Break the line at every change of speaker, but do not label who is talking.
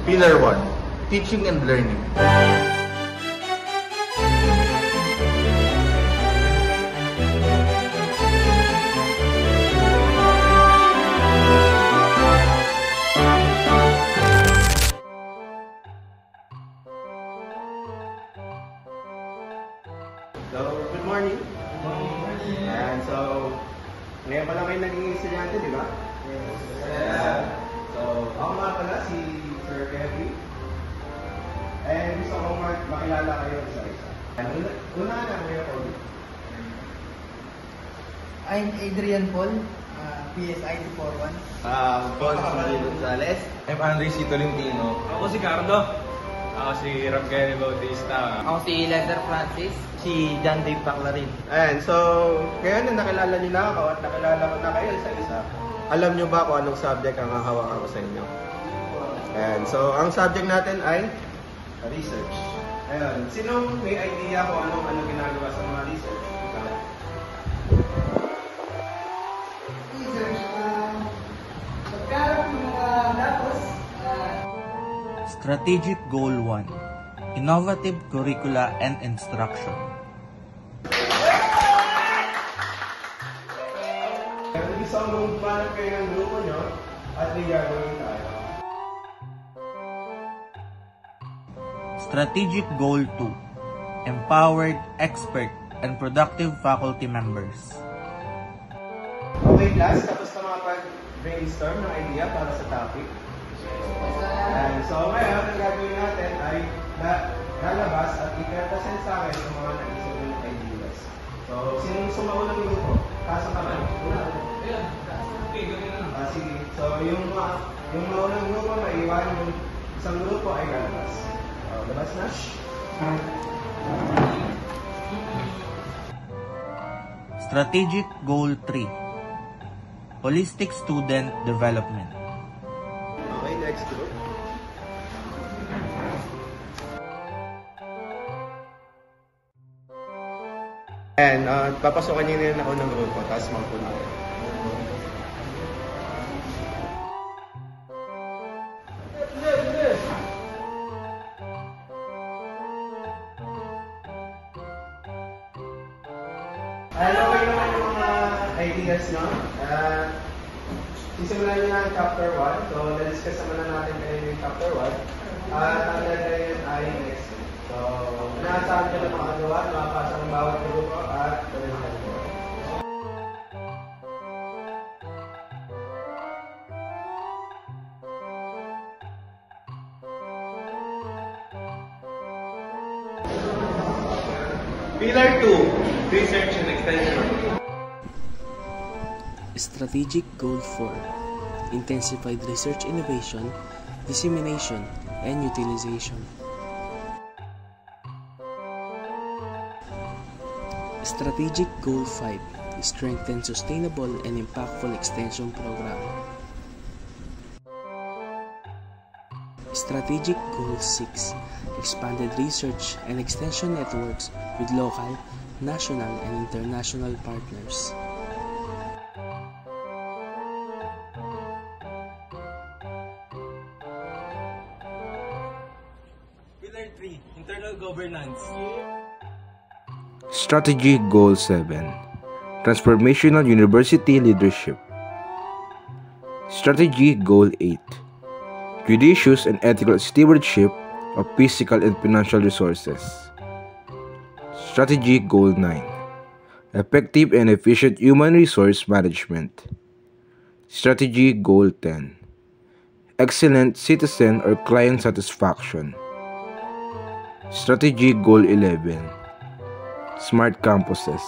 Pillar 1, Teaching and Learning.
So, good morning. And so, ngayon pa lang kayo naging estudyante, di ba? Yes. So, ako nga pala si Sir Kevin. And gusto ko makilala kayo isa-isa. Una na kayo po.
I'm Adrian Paul, PSI 41.
Paul Gonzales.
I'm Andre C. Tolentino.
Ako si Carlo. Ako si Ramkeli Bautista.
Ako si Lester Francis.
Si John Dave Paclarin.
And so, ngayon na nakilala niyo na ako at nakilala ko na kayo isa-isa. Alam niyo ba kung anong subject ang hahawakan ko sa inyo? And so, ang subject natin ay research. Ayun, sinong may idea kung ano ginagawa sa mga research?
Strategic Goal 1, Innovative Curricula and Instruction.
Isang magpanap kayo ng grupo nyo at may gagawin tayo.
Strategic Goal 2, Empowered, Expert, and Productive Faculty Members.
Okay class, tapos na makapag-brainstorm ng idea para sa topic. And so ngayon, ang gagawin natin ay lalabas at i-present sa akin yung mga naisip ng ideas. So, sinong sumaunang grupo? Pasok ka ba? Sige. So, yung maunang grupo, maiwan yung isang grupo ay lalabas. Labas na.
Strategic Goal 3, Holistic Student Development.
Okay, next group. And papasokan niyo na yun ako ng grupo, tapos magpunta kayo. Alam ko naman yung mga ideas, no? Sisimulan nyo na ang chapter 1. So, na-discuss naman na natin kayo yung chapter 1. Ang gagawin ay next week. So, inaasahan ko na makagawa, makapasa ng bawat grupo at tuloy-tuloy ko.
Pillar 2, Research and Extension.
Strategic Goal 4, Intensified Research Innovation, Dissemination, and Utilization. Strategic Goal 5, Strengthen Sustainable and Impactful Extension Program. Strategic Goal 6, Expanded Research and Extension Networks with local, national, and international partners.
Pillar 3, Internal Governance.
Strategy Goal 7, Transformational University Leadership. Strategy Goal 8, Judicious and Ethical Stewardship of Physical and Financial Resources. Strategy Goal 9, Effective and Efficient Human Resource Management. Strategy Goal 10, Excellent Citizen or Client Satisfaction. Strategy Goal 11, Smart Campuses.